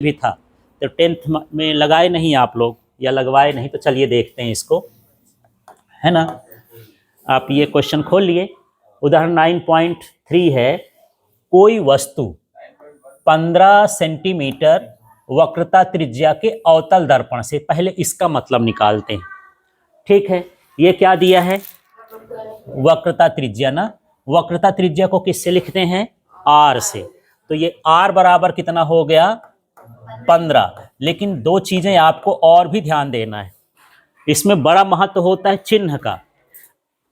भी था, तो 10th में लगाए नहीं आप लोग या लगवाए नहीं, तो चलिए देखते हैं इसको, है ना। आप ये क्वेश्चन खोल लिए। उदाहरण 9.3 है, कोई वस्तु 15 सेंटीमीटर वक्रता त्रिज्या के अवतल दर्पण से, पहले इसका मतलब निकालते हैं। ठीक है, ये क्या दिया है, वक्रता त्रिज्या ना। वक्रता त्रिज्या को किससे लिखते हैं, आर से। तो ये आर बराबर कितना हो गया, 15। लेकिन दो चीजें आपको और भी ध्यान देना है, इसमें बड़ा महत्व होता है चिन्ह का।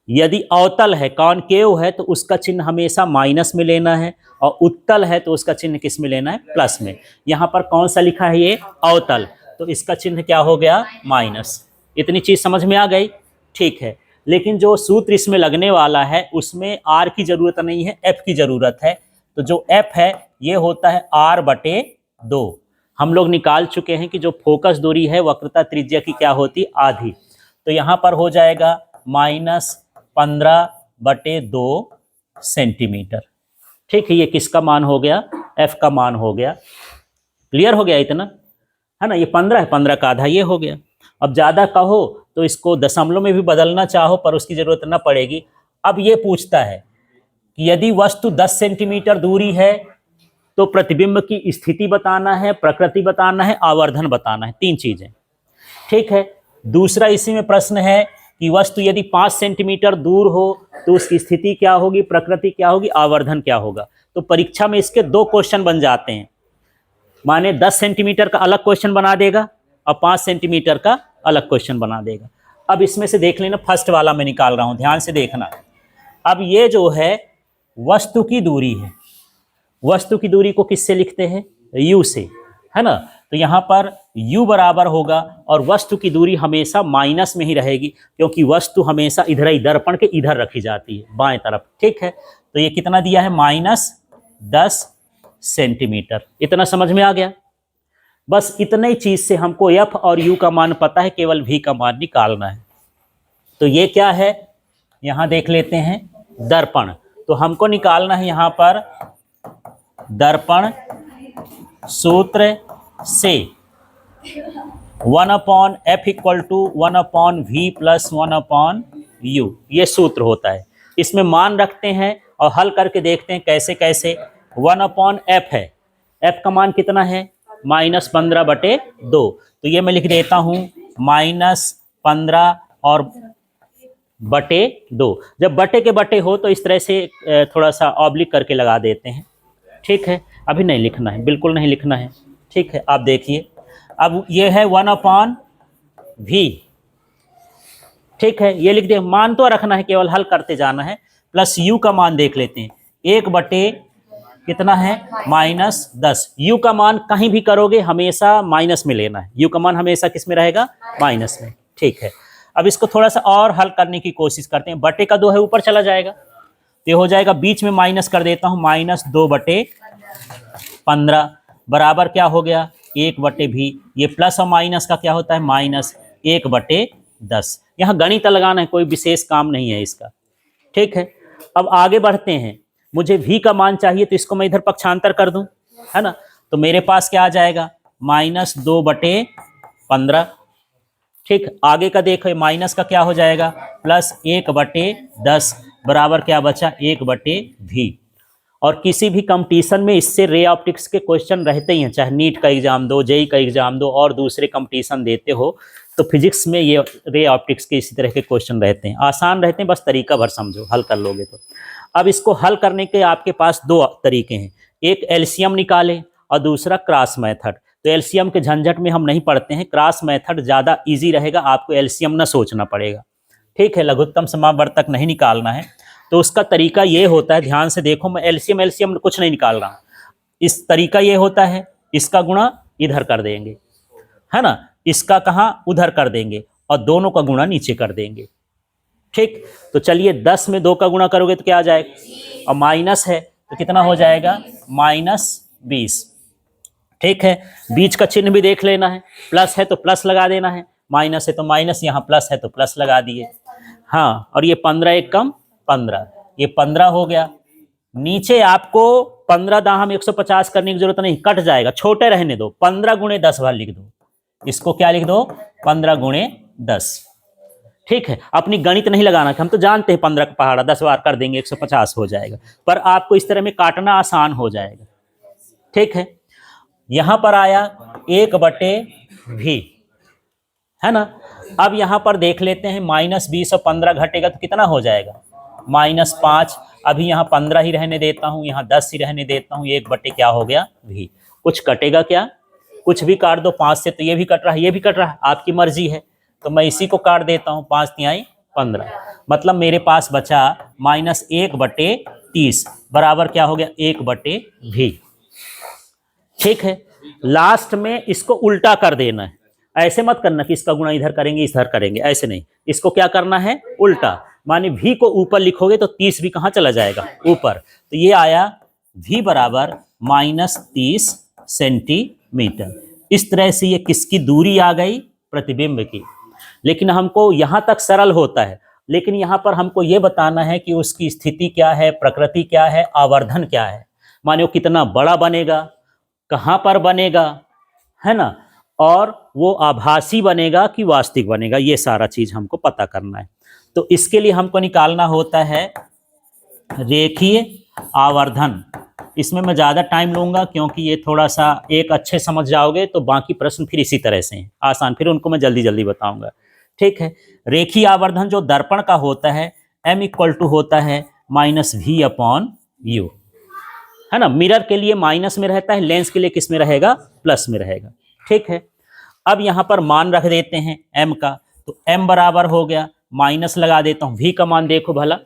यदि अवतल है, कॉनकेव है, तो उसका चिन्ह हमेशा माइनस में लेना है, और उत्तल है तो उसका चिन्ह किस में लेना है, प्लस में। यहां पर कौन सा लिखा है, ये अवतल, तो इसका चिन्ह क्या हो गया, माइनस। इतनी चीज समझ में आ गई, ठीक है। लेकिन जो सूत्र इसमें लगने वाला है उसमें आर की जरूरत नहीं है, एफ की जरूरत है। तो जो एफ है ये होता है r/2। हम लोग निकाल चुके हैं कि जो फोकस दूरी है वक्रता त्रिज्या की क्या होती, आधी। तो यहां पर हो जाएगा -15/2 सेंटीमीटर। ठीक है, ये किसका मान हो गया, एफ का मान हो गया। क्लियर हो गया इतना, है ना। ये 15 है, 15 का आधा ये हो गया। अब ज्यादा कहो तो इसको दशमलव में भी बदलना चाहो पर उसकी जरूरत ना पड़ेगी। अब ये पूछता है कि यदि वस्तु 10 सेंटीमीटर दूरी है तो प्रतिबिंब की स्थिति बताना है, प्रकृति बताना है, आवर्धन बताना है, 3 चीजें। ठीक है। दूसरा इसी में प्रश्न है कि वस्तु यदि 5 सेंटीमीटर दूर हो तो उसकी स्थिति क्या होगी, प्रकृति क्या होगी, आवर्धन क्या होगा। तो परीक्षा में इसके 2 क्वेश्चन बन जाते हैं, माने 10 सेंटीमीटर का अलग क्वेश्चन बना देगा और 5 सेंटीमीटर का अलग क्वेश्चन बना देगा। अब इसमें से देख लेना, फर्स्ट वाला मैं निकाल रहा हूं, ध्यान से देखना। अब ये जो है वस्तु की दूरी है, वस्तु की दूरी को किससे लिखते हैं, u से, है ना। तो यहां पर u बराबर होगा, और वस्तु की दूरी हमेशा माइनस में ही रहेगी क्योंकि वस्तु हमेशा इधर ही दर्पण के इधर रखी जाती है, बाएं तरफ। ठीक है, तो ये कितना दिया है, -10 सेंटीमीटर। इतना समझ में आ गया। बस इतने ही चीज से हमको f और u का मान पता है, केवल v का मान निकालना है। तो ये क्या है, यहां देख लेते हैं, दर्पण। तो हमको निकालना है यहां पर दर्पण सूत्र से 1/f = 1/v + 1/u, ये सूत्र होता है। इसमें मान रखते हैं और हल करके देखते हैं कैसे कैसे। 1/f है, f का मान कितना है, -15/2। तो ये मैं लिख देता हूं -15 और /2। जब बटे के बटे हो तो इस तरह से थोड़ा सा ऑब्लिक करके लगा देते हैं। ठीक है, अभी नहीं लिखना है, बिल्कुल नहीं लिखना है। ठीक है, आप देखिए, अब ये है 1/v। ठीक है, ये लिख दे, मान तो रखना है, केवल हल करते जाना है। प्लस u का मान देख लेते हैं, 1/ कितना है, -10। u का मान कहीं भी करोगे हमेशा माइनस में लेना है, u का मान हमेशा किस में रहेगा, माइनस में। ठीक है, अब इसको थोड़ा सा और हल करने की कोशिश करते हैं। बटे का 2 है, ऊपर चला जाएगा, तो ये हो जाएगा, बीच में माइनस कर देता हूं, -2/15 बराबर क्या हो गया, 1/v। ये प्लस और माइनस का क्या होता है, -1/10। यहाँ गणित लगाना है, कोई विशेष काम नहीं है इसका। ठीक है, अब आगे बढ़ते हैं। मुझे v का मान चाहिए, तो इसको मैं इधर पक्षांतर कर दूं, है ना। तो मेरे पास क्या आ जाएगा, -2/15। ठीक, आगे का देखो, माइनस का क्या हो जाएगा, +1/10 बराबर क्या बचा, 1/v। और किसी भी कंपटीशन में इससे रे ऑप्टिक्स के क्वेश्चन रहते ही हैं, चाहे नीट का एग्जाम दो, जेई का एग्जाम दो, और दूसरे कंपटीशन देते हो, तो फिजिक्स में ये रे ऑप्टिक्स के इसी तरह के क्वेश्चन रहते हैं। आसान रहते हैं, बस तरीका भर समझो, हल कर लोगे तो। अब इसको हल करने के आपके पास 2 तरीके हैं, एक एलसीएम निकालें और दूसरा क्रॉस मेथड। तो एलसीएम के झंझट में हम नहीं पढ़ते हैं, क्रॉस मेथड ज़्यादा ईजी रहेगा, आपको एलसीएम ना सोचना पड़ेगा। ठीक है, लघुत्तम समावर्तक नहीं निकालना है। तो उसका तरीका ये होता है, ध्यान से देखो, मैं एलसीएम कुछ नहीं निकाल रहा हूँ। इस तरीका ये होता है, इसका गुणा इधर कर देंगे, है ना, इसका कहाँ, उधर कर देंगे, और दोनों का गुणा नीचे कर देंगे। ठीक, तो चलिए 10 में 2 का गुणा करोगे तो क्या आ जाएगा, और माइनस है तो कितना हो जाएगा, -20। ठीक है, बीच का चिन्ह भी देख लेना है, प्लस है तो प्लस लगा देना है, माइनस है तो माइनस, यहाँ प्लस है तो प्लस लगा दिए। हाँ, और ये 15 एक कम 15, ये 15 हो गया। नीचे आपको 15 दाम 150 करने की जरूरत नहीं, कट जाएगा, छोटे रहने दो, 15 गुणे 10 बार लिख दो, इसको क्या लिख दो 15 गुणे 10। ठीक है, अपनी गणित नहीं लगाना कि हम तो जानते हैं 15 का पहाड़ा 10 बार कर देंगे 150 हो जाएगा, पर आपको इस तरह में काटना आसान हो जाएगा। ठीक है, यहां पर आया 1/v, है ना। अब यहां पर देख लेते हैं -20 और 15 घटेगा तो कितना हो जाएगा -5। अभी यहाँ 15 ही रहने देता हूँ, यहाँ 10 ही रहने देता हूँ, 1/ क्या हो गया v। कुछ कटेगा क्या, कुछ भी काट दो 5 से, तो ये भी कट रहा है ये भी कट रहा है, आपकी मर्जी है, तो मैं इसी को काट देता हूँ, 5 तिहाई 15, मतलब मेरे पास बचा -1/30 बराबर क्या हो गया 1/v। ठीक है, लास्ट में इसको उल्टा कर देना है, ऐसे मत करना कि इसका गुणा इधर करेंगे इधर करेंगे, ऐसे नहीं, इसको क्या करना है उल्टा, माने v को ऊपर लिखोगे तो 30 भी कहाँ चला जाएगा ऊपर, तो ये आया v बराबर -30 सेंटीमीटर। इस तरह से ये किसकी दूरी आ गई, प्रतिबिंब की। लेकिन हमको यहां तक सरल होता है, लेकिन यहां पर हमको ये बताना है कि उसकी स्थिति क्या है, प्रकृति क्या है, आवर्धन क्या है, माने वो कितना बड़ा बनेगा, कहां पर बनेगा, है ना, और वो आभासी बनेगा कि वास्तविक बनेगा, ये सारा चीज हमको पता करना है। तो इसके लिए हमको निकालना होता है रेखीय आवर्धन। इसमें मैं ज़्यादा टाइम लूँगा क्योंकि ये थोड़ा सा एक अच्छे समझ जाओगे तो बाकी प्रश्न फिर इसी तरह से हैं आसान, फिर उनको मैं जल्दी जल्दी बताऊंगा। ठीक है, रेखीय आवर्धन जो दर्पण का होता है m = होता है -v/u, है ना। मिरर के लिए माइनस में रहता है, लेंस के लिए किस में रहेगा प्लस में रहेगा। ठीक है, अब यहाँ पर मान रख देते हैं m का, तो m बराबर हो गया, माइनस लगा देता हूँ, v का मान देखो भला,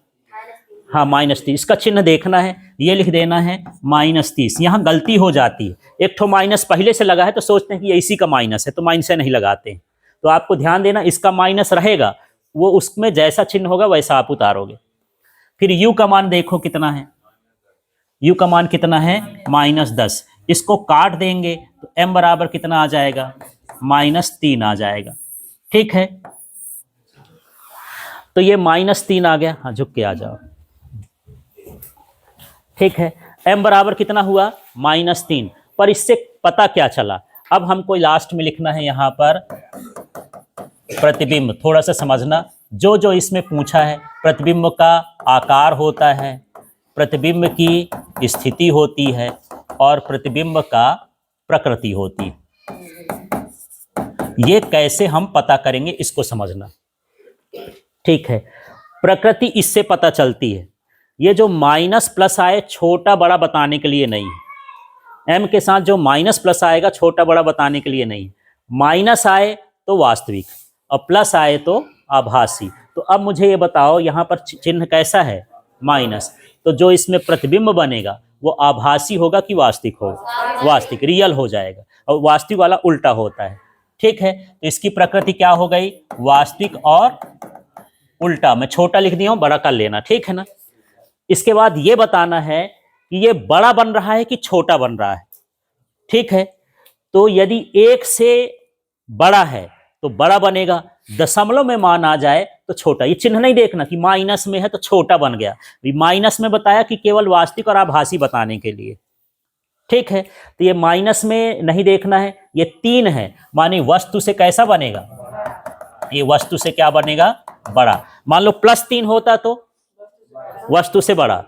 हाँ -30, इसका चिन्ह देखना है, ये लिख देना है -30। यहाँ गलती हो जाती है, एक ठो माइनस पहले से लगा है तो सोचते हैं कि ये इसी का माइनस है, तो माइनस से नहीं लगाते हैं, तो आपको ध्यान देना इसका माइनस रहेगा, वो उसमें जैसा चिन्ह होगा वैसा आप उतारोगे। फिर u का मान देखो कितना है, u का मान कितना है -10, इसको काट देंगे तो m बराबर कितना आ जाएगा -3 आ जाएगा। ठीक है, तो ये -3 आ गया, हाँ झुक के आ जाओ। ठीक है, m बराबर कितना हुआ -3, पर इससे पता क्या चला, अब हमको लास्ट में लिखना है यहाँ पर प्रतिबिंब। थोड़ा सा समझना, जो जो इसमें पूछा है, प्रतिबिंब का आकार होता है, प्रतिबिंब की स्थिति होती है और प्रतिबिंब का प्रकृति होती है। ये कैसे हम पता करेंगे इसको समझना। ठीक है, प्रकृति इससे पता चलती है, ये जो माइनस प्लस आए छोटा बड़ा बताने के लिए नहीं है, m के साथ जो माइनस प्लस आएगा छोटा बड़ा बताने के लिए नहीं है, माइनस आए तो वास्तविक और प्लस आए तो आभासी। तो अब मुझे ये बताओ यहाँ पर चिन्ह कैसा है माइनस, तो जो इसमें प्रतिबिंब बनेगा वो आभासी होगा कि वास्तविक होगा, वास्तविक रियल हो जाएगा, और वास्तविक वाला उल्टा होता है। ठीक है, तो इसकी प्रकृति क्या हो गई वास्तविक और उल्टा, मैं छोटा लिख दिया हूं, बड़ा कर लेना, ठीक है ना। इसके बाद ये बताना है कि ये बड़ा बन रहा है कि छोटा बन रहा है। ठीक है, तो यदि 1 से बड़ा है तो बड़ा बनेगा, दशमलव में मान आ जाए तो छोटा। ये चिन्ह नहीं देखना कि माइनस में है तो छोटा बन गया, माइनस में बताया कि केवल वास्तविक और आभासी बताने के लिए। ठीक है, तो ये माइनस में नहीं देखना है, ये 3 है, माने वस्तु से कैसा बनेगा, ये वस्तु से क्या बनेगा बड़ा। मान लो +3 होता तो वस्तु से बड़ा,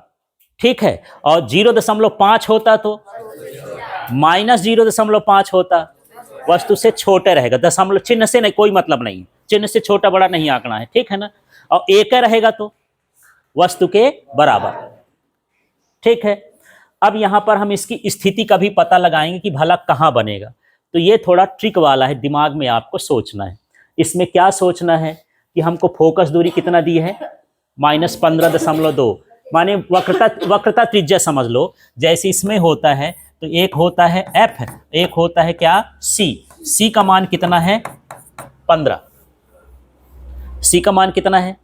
ठीक है, और 0.5 होता तो -0.5 होता, वस्तु से छोटे रहेगा, दशमलव चिन्ह से नहीं, कोई मतलब नहीं, चिन्ह से छोटा बड़ा नहीं आंकना है, ठीक है ना। और 1 रहेगा तो वस्तु के बराबर। ठीक है, अब यहां पर हम इसकी स्थिति का भी पता लगाएंगे कि भला कहां बनेगा, तो ये थोड़ा ट्रिक वाला है, दिमाग में आपको सोचना है। इसमें क्या सोचना है कि हमको फोकस दूरी कितना दी है -15.2, माने वक्रता त्रिज्या समझ लो, जैसे इसमें होता है तो एक होता है f, एक होता है क्या c का मान कितना है 15, c का मान कितना है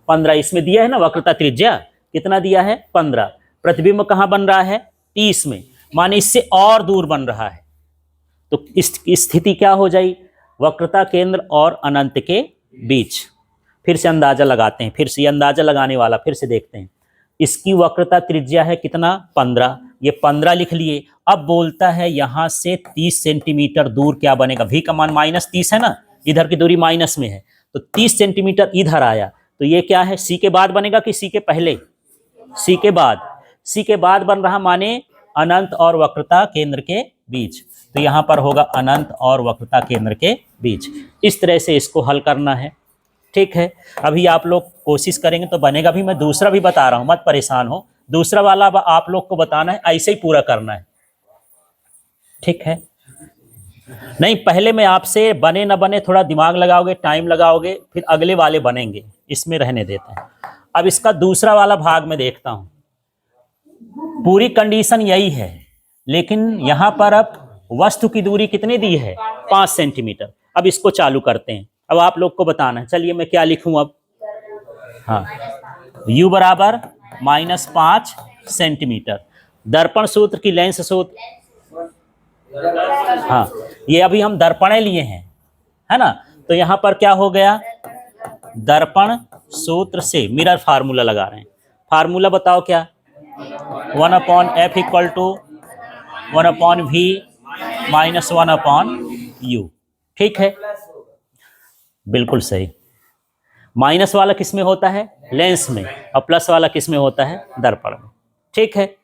15, इसमें दिया है ना वक्रता त्रिज्या कितना दिया है 15। प्रतिबिंब कहाँ बन रहा है 30 में, माने इससे और दूर बन रहा है, तो इस स्थिति क्या हो जाए वक्रता केंद्र और अनंत के बीच। फिर से अंदाजा लगाते हैं, फिर से अंदाजा लगाने वाला फिर से देखते हैं, इसकी वक्रता त्रिज्या है कितना 15, ये 15 लिख लिए। अब बोलता है यहां से 30 सेंटीमीटर दूर क्या बनेगा, v का मान -30 है ना, इधर की दूरी माइनस में है, तो 30 सेंटीमीटर इधर आया, तो ये क्या है, c के बाद बनेगा कि c के पहले, c के बाद, c के बाद बन रहा, माने अनंत और वक्रता केंद्र के बीच, तो यहां पर होगा अनंत और वक्रता केंद्र के बीच। इस तरह से इसको हल करना है। ठीक है, अभी आप लोग कोशिश करेंगे तो बनेगा भी, मैं दूसरा भी बता रहा हूं, मत परेशान हो, दूसरा वाला आप लोग को बताना है, ऐसे ही पूरा करना है। ठीक है, नहीं पहले मैं आपसे बने ना बने थोड़ा दिमाग लगाओगे, टाइम लगाओगे, फिर अगले वाले बनेंगे, इसमें रहने देते हैं। अब इसका दूसरा वाला भाग में देखता हूं, पूरी कंडीशन यही है, लेकिन यहां पर अब वस्तु की दूरी कितनी दी है, 5 सेंटीमीटर। अब इसको चालू करते हैं, अब आप लोग को बताना है। चलिए मैं क्या लिखूं अब, हाँ, u बराबर -5 सेंटीमीटर, दर्पण सूत्र की लेंस सूत्र, हाँ ये अभी हम दर्पणे लिए हैं, है ना, तो यहां पर क्या हो गया, दर्पण सूत्र से मिरर फार्मूला लगा रहे हैं। फार्मूला बताओ क्या, 1/f = 1/v - 1/u। ठीक है, बिल्कुल सही। माइनस वाला किस में होता है, लेंस में, और प्लस वाला किस में होता है, दर्पण में। ठीक है,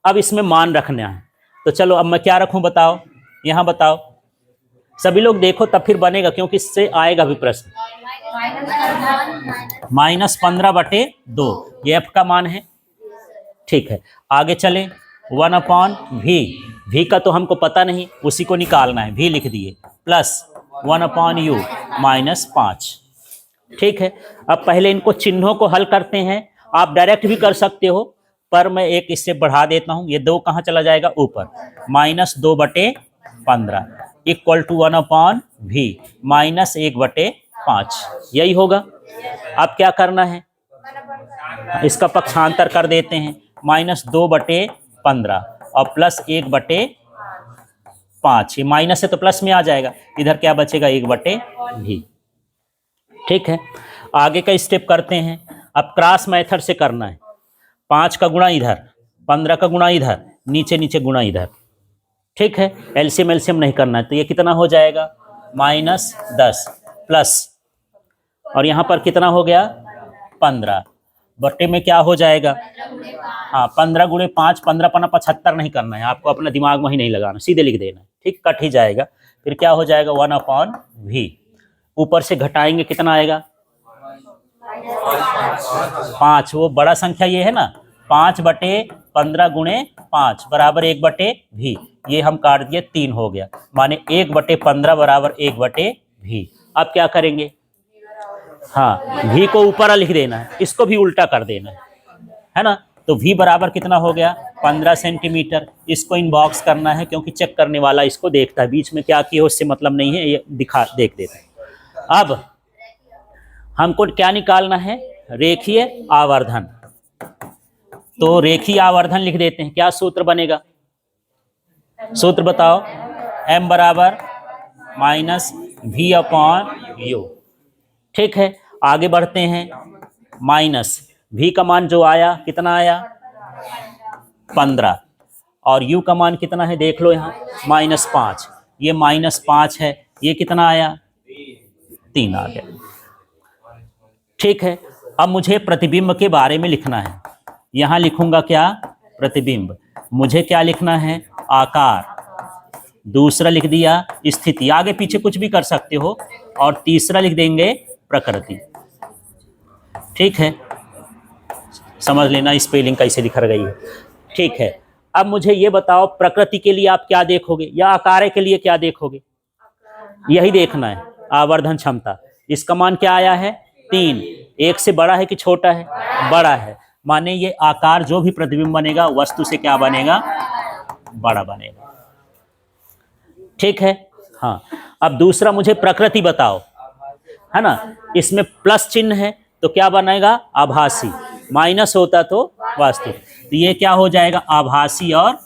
अब इसमें मान रखना है, तो चलो अब मैं क्या रखूं बताओ, यहां बताओ, सभी लोग देखो तब फिर बनेगा, क्योंकि इससे आएगा भी प्रश्न। -15/2 ये f का मान है। ठीक है, आगे चले, 1/v, v का तो हमको पता नहीं, उसी को निकालना है, v लिख दिए, प्लस 1/u -5। ठीक है, अब पहले इनको चिन्हों को हल करते हैं, आप डायरेक्ट भी कर सकते हो, पर मैं एक इससे बढ़ा देता हूं, ये 2 कहाँ चला जाएगा, ऊपर, -2/15 = 1/v -1/5, यही होगा। अब क्या करना है, इसका पक्षांतर कर देते हैं, -2/15 और +1/5, ये माइनस है तो प्लस में आ जाएगा, इधर क्या बचेगा, 1/v। ठीक है, आगे का स्टेप करते हैं, अब क्रॉस मेथड से करना है, 5 का गुणा इधर, 15 का गुणा इधर, नीचे नीचे गुणा इधर। ठीक है, एलसीएम नहीं करना है, तो ये कितना हो जाएगा, -10 प्लस, और यहाँ पर कितना हो गया, 15 बट्टे में क्या हो जाएगा, हाँ 15 × 5, 15 × 75 नहीं करना है आपको, अपना दिमाग में ही नहीं लगाना, सीधे लिख देना है। ठीक, कट ही जाएगा, फिर क्या हो जाएगा, 1/v, ऊपर से घटाएंगे कितना आएगा, 5, वो बड़ा संख्या ये है ना, 5/15 × 5 = 1/v, ये हम काट दिए, 3 हो गया, माने 1/15 = 1/v। अब क्या करेंगे, हाँ v को ऊपर लिख देना है, इसको भी उल्टा कर देना है ना, तो v बराबर कितना हो गया, 15 सेंटीमीटर। इसको इनबॉक्स करना है, क्योंकि चेक करने वाला इसको देखता है, बीच में क्या किया उससे मतलब नहीं है, ये देख देता है। अब हमको क्या निकालना है, रेखीय आवर्धन, तो रेखीय आवर्धन लिख देते हैं, क्या सूत्र बनेगा, सूत्र बताओ, m बराबर -v/u। ठीक है, आगे बढ़ते हैं, माइनस v का मान जो आया कितना आया, 15, और u का मान कितना है देख लो यहाँ, -5, ये -5 है, ये कितना आया, 3 आ गया। ठीक है, अब मुझे प्रतिबिंब के बारे में लिखना है, यहाँ लिखूंगा क्या, प्रतिबिंब, मुझे क्या लिखना है, आकार, दूसरा लिख दिया स्थिति, आगे पीछे कुछ भी कर सकते हो, और तीसरा लिख देंगे प्रकृति। ठीक है, समझ लेना स्पेलिंग कैसे लिखा गई है। ठीक है, अब मुझे ये बताओ, प्रकृति के लिए आप क्या देखोगे, या आकार के लिए क्या देखोगे, यही देखना है, आवर्धन क्षमता, इसका मान क्या आया है, 3, 1 से बड़ा है कि छोटा है, बड़ा है, माने ये आकार जो भी प्रतिबिंब बनेगा वस्तु से क्या बनेगा, बड़ा बनेगा। ठीक है, हाँ, अब दूसरा मुझे प्रकृति बताओ, है ना, इसमें प्लस चिन्ह है तो क्या बनेगा, आभासी, माइनस होता तो वास्तविक, तो ये क्या हो जाएगा, आभासी और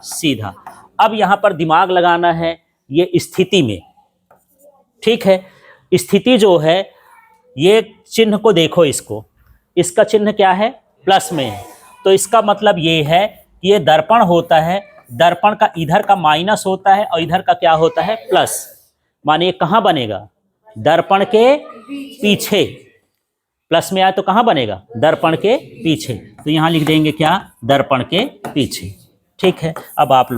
सीधा। अब यहां पर दिमाग लगाना है, ये स्थिति में, ठीक है, स्थिति जो है, ये चिन्ह को देखो, इसको, इसका चिन्ह क्या है, प्लस में है, तो इसका मतलब ये है कि ये दर्पण होता है, दर्पण का इधर का माइनस होता है और इधर का क्या होता है, प्लस। माने ये कहाँ बनेगा, दर्पण के पीछे। प्लस में आया तो कहाँ बनेगा, दर्पण के पीछे। तो यहाँ लिख देंगे क्या, दर्पण के पीछे। ठीक है, अब आप लोग